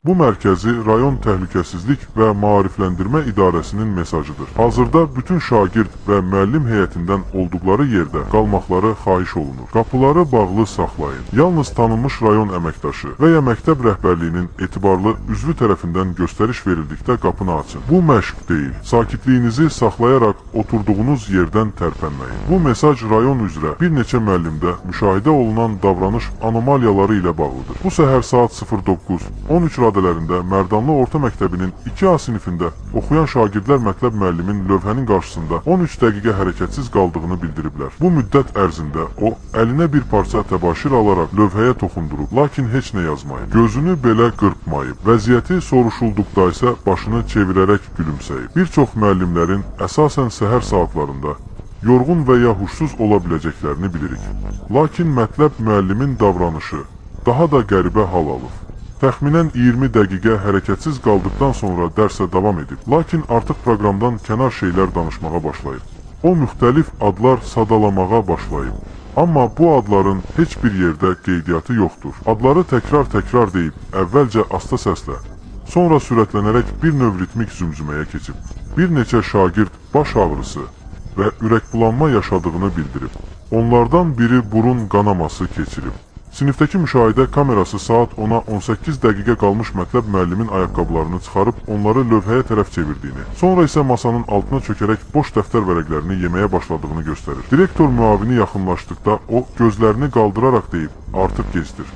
Bu mərkəzi Rayon Təhlükəsizlik və Maarifləndirmə İdarəsinin mesajıdır. Hazırda bütün şagird və müəllim heyətindən olduqları yerdə qalmaqları xahiş olunur. Qapıları bağlı saxlayın. Yalnız tanınmış rayon əməkdaşı və ya məktəb rəhbərliyinin etibarlı üzvü tərəfindən göstəriş verildikdə qapını açın. Bu məşq deyil. Sakitliyinizi saxlayaraq oturduğunuz yerdən tərpənməyin. Bu mesaj rayon üzrə bir neçə müəllimdə müşahidə olunan davranış anomaliyaları ilə bağlıdır. Bu səhər saat 09:13 radələrində Mərdanlı Orta Məktəbinin 2A sinifində oxuyan şagirdlər mətləb müəllimin lövhənin qarşısında 13 dəqiqə hərəkətsiz qaldığını bildiriblər. Bu müddət ərzində o, əlinə bir parça təbaşir alaraq lövhəyə toxundurub, lakin heç nə yazmayıb. Gözünü belə qırpmayıb. Vəziyyəti soruşulduqda isə başını çevirərək gülümsəyib. Bir çox müəllimlərin əsasən səhər saatlarında yorğun və ya huşsuz ola biləcəklərini bilirik. Lakin mətləb müəllimin davranışı daha da qəribə hal alıb. Təxminən 20 dəqiqə hərəkətsiz qaldıqdan sonra dərsə davam edib, lakin artıq proqramdan kənar şeylər danışmağa başlayıb. O, müxtəlif adlar sadalamağa başlayıb. Amma bu adların heç bir yerdə qeydiyyatı yoxdur. Adları təkrar deyib, əvvəlcə asta səslə, sonra sürətlənərək bir növ ritmik zümzüməyə keçib. Bir neçə şagird baş ağrısı və ürəkbulanma yaşadığını bildirib. Onlardan biri burun qanaması keçirib. Sinifdəki müşahidə kamerası saat 10-a 18 dəqiqə qalmış mətləb müəllimin ayaqqabılarını çıxarıb onları lövhəyə tərəf çevirdiyini, sonra isə masanın altına çökərək boş dəftər vərəqlərini yeməyə başladığını göstərir. Direktor müavini yaxınlaşdıqda o, gözlərini qaldıraraq deyib, artıq gecdir.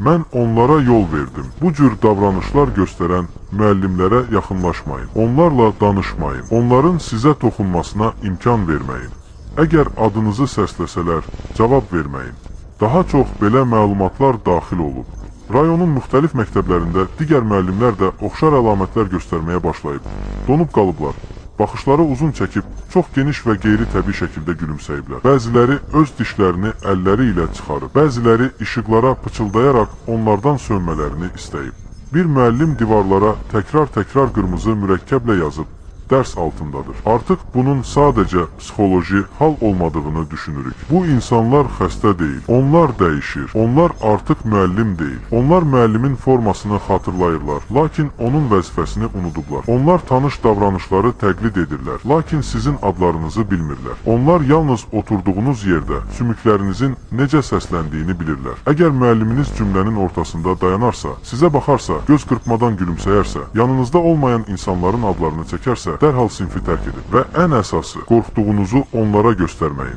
Mən onlara yol verdim. Bu cür davranışlar göstərən müəllimlərə yaxınlaşmayın. Onlarla danışmayın. Onların sizə toxunmasına imkan verməyin. Əgər adınızı səsləsələr, cavab verməyin. Daha çox belə məlumatlar daxil olub. Rayonun müxtəlif məktəblərində digər müəllimlər də oxşar əlamətlər göstərməyə başlayıb. Donub qalıblar. Baxışları uzun çəkib, çox geniş və qeyri-təbii şəkildə gülümsəyiblər. Bəziləri öz dişlərini əlləri ilə çıxarıb, bəziləri işıqlara pıçıldayaraq onlardan sönmələrini istəyib. Bir müəllim divarlara təkrar qırmızı mürəkkəblə yazıb, dərs altındadır. Artıq bunun sadəcə psixoloji hal olmadığını düşünürük. Bu insanlar xəstə deyil. Onlar dəyişir. Onlar artıq müəllim deyil. Onlar müəllimin formasını xatırlayırlar, lakin onun vəzifəsini unudublar. Onlar tanış davranışları təqlid edirlər, lakin sizin adlarınızı bilmirlər. Onlar yalnız oturduğunuz yerdə sümüklərinizin necə səsləndiyini bilirlər. Əgər müəlliminiz cümlənin ortasında dayanarsa, sizə baxarsa, göz qırpmadan gülümsəyərsə, yanınızda olmayan insanların adlarını çəkərsə, dərhal sinfi tərk edin və ən əsası, qorxduğunuzu onlara göstərməyin.